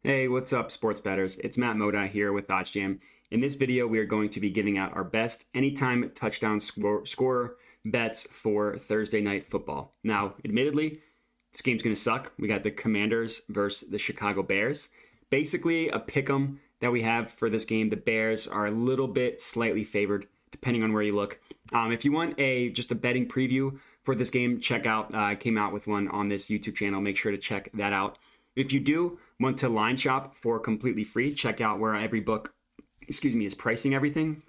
Hey, what's up, sports bettors? It's Matt Moda here with OddsJam. In this video, we are going to be giving out our best anytime touchdown scorer bets for Thursday night football. Now, admittedly, this game's going to suck. We got the Commanders versus the Chicago Bears. Basically, a pick'em that we have for this game. The Bears are a little bit slightly favored, depending on where you look. If you want just a betting preview for this game, check out. I came out with one on this YouTube channel. Make sure to check that out. If you do want to line shop for completely free, check out where every book, is pricing everything.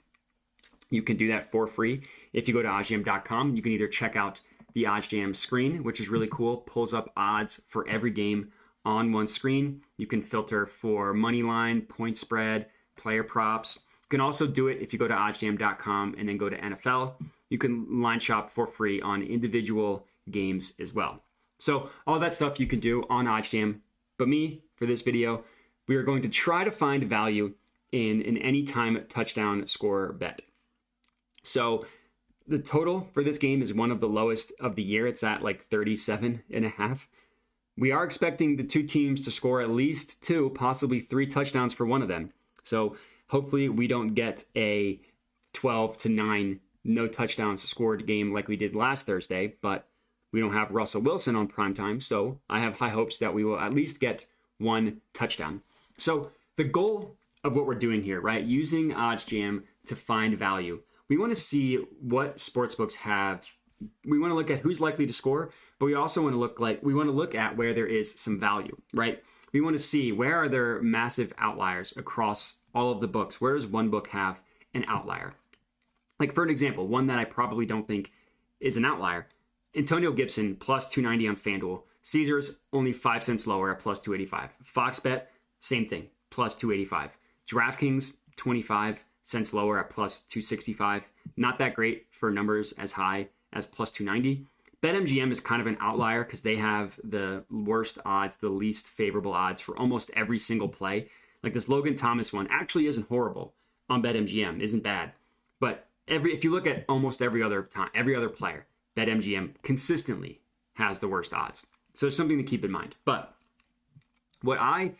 You can do that for free. If you go to OddsJam.com, you can either check out the OddsJam screen, which is really cool, pulls up odds for every game on one screen. You can filter for money line, point spread, player props. You can also do it if you go to OddsJam.com and then go to NFL. You can line shop for free on individual games as well. So all that stuff you can do on OddsJam. But me, for this video, we are going to try to find value in an anytime touchdown scorer bet. So the total for this game is one of the lowest of the year. It's at like 37.5. We are expecting the two teams to score at least 2, possibly 3 touchdowns for one of them. So hopefully we don't get a 12-9 no touchdowns scored game like we did last Thursday, but we don't have Russell Wilson on primetime, so I have high hopes that we will at least get 1 touchdown. So the goal of what we're doing here, right, using OddsJam to find value, we want to see what sportsbooks have. We want to look at who's likely to score, but we also want to look at where there is some value, right? We want to see where are there massive outliers across all of the books. Where does one book have an outlier? Like, for an example, one that I probably don't think is an outlier. Antonio Gibson plus 290 on FanDuel. Caesars only 5 cents lower at plus 285. Fox Bet, same thing, plus 285. DraftKings 25 cents lower at plus 265. Not that great for numbers as high as plus 290. BetMGM is kind of an outlier because they have the worst odds, the least favorable odds for almost every single play. Like this Logan Thomas one actually isn't horrible on BetMGM, isn't bad. But if you look at almost every other player, BetMGM consistently has the worst odds. So it's something to keep in mind. But what I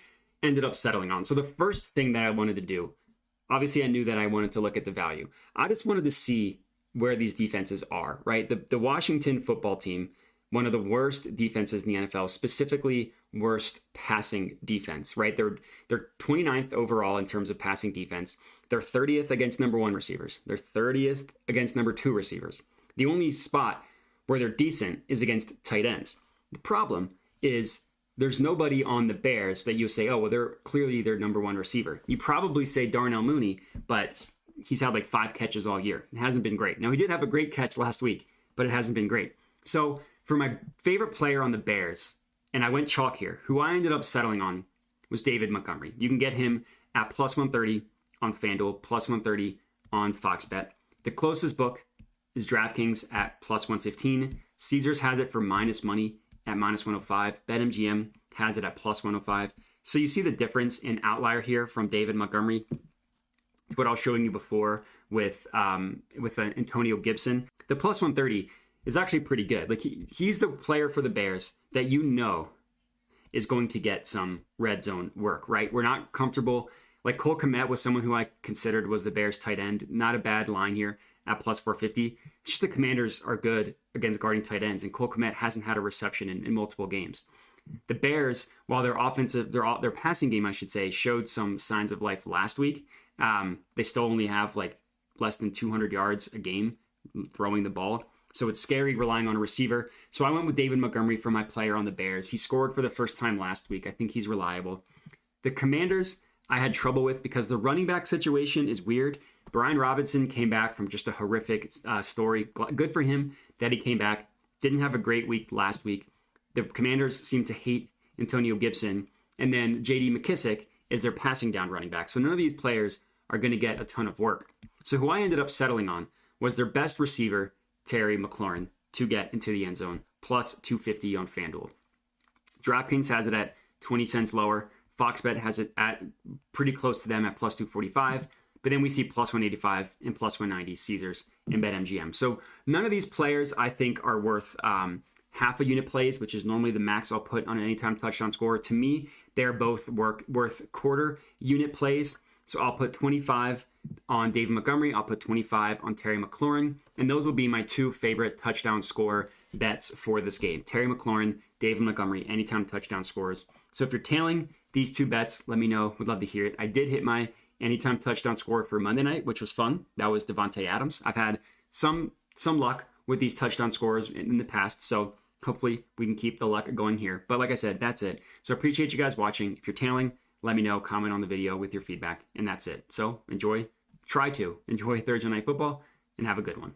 ended up settling on, so the first thing that I wanted to do, obviously I knew that I wanted to look at the value. I just wanted to see where these defenses are, right? The Washington football team, one of the worst defenses in the NFL, specifically worst passing defense, right? They're 29th overall in terms of passing defense. They're 30th against number 1 receivers. They're 30th against number 2 receivers. The only spot where they're decent is against tight ends. The problem is there's nobody on the Bears that you say, oh, well, they're clearly their number 1 receiver. You probably say Darnell Mooney, but he's had like 5 catches all year. It hasn't been great. Now, he did have a great catch last week, but it hasn't been great. So for my favorite player on the Bears, and I went chalk here, who I ended up settling on was David Montgomery. You can get him at plus 130 on FanDuel, plus 130 on Fox Bet. The closest book is DraftKings at plus 115. Caesars has it for minus money at minus 105. BetMGM has it at plus 105. So you see the difference in outlier here from David Montgomery. What I was showing you before with Antonio Gibson. The plus 130 is actually pretty good. Like he's the player for the Bears that you know is going to get some red zone work, right? We're not comfortable. Like Cole Kmet was someone who I considered was the Bears tight end. Not a bad line here at plus 450. It's just the Commanders are good against guarding tight ends, and Cole Kmet hasn't had a reception in multiple games. The Bears, while their passing game, I should say, showed some signs of life last week, they still only have like less than 200 yards a game throwing the ball. So it's scary relying on a receiver. So I went with David Montgomery for my player on the Bears. He scored for the first time last week. I think he's reliable. The Commanders, I had trouble with because the running back situation is weird. Brian Robinson came back from just a horrific story. Good for him that he came back. Didn't have a great week last week. The Commanders seem to hate Antonio Gibson. And then J.D. McKissick is their passing down running back. So none of these players are going to get a ton of work. So who I ended up settling on was their best receiver, Terry McLaurin, to get into the end zone, plus 250 on FanDuel. DraftKings has it at 20 cents lower. Fox Bet has it at pretty close to them at plus 245. But then we see plus 185 and plus 190 Caesars and BetMGM. So none of these players I think are worth half a unit plays, which is normally the max I'll put on an anytime touchdown score. To me, they're both worth quarter unit plays. So I'll put 25 on David Montgomery. I'll put 25 on Terry McLaurin. And those will be my two favorite touchdown score bets for this game. Terry McLaurin, David Montgomery, anytime touchdown scores. So if you're tailing these two bets, let me know. Would love to hear it. I did hit my anytime touchdown score for Monday night, which was fun. That was Devontae Adams. I've had some luck with these touchdown scores in the past. So hopefully we can keep the luck going here. But like I said, that's it. So I appreciate you guys watching. If you're tailing, let me know, comment on the video with your feedback, and that's it. So try to enjoy Thursday Night Football, and have a good one.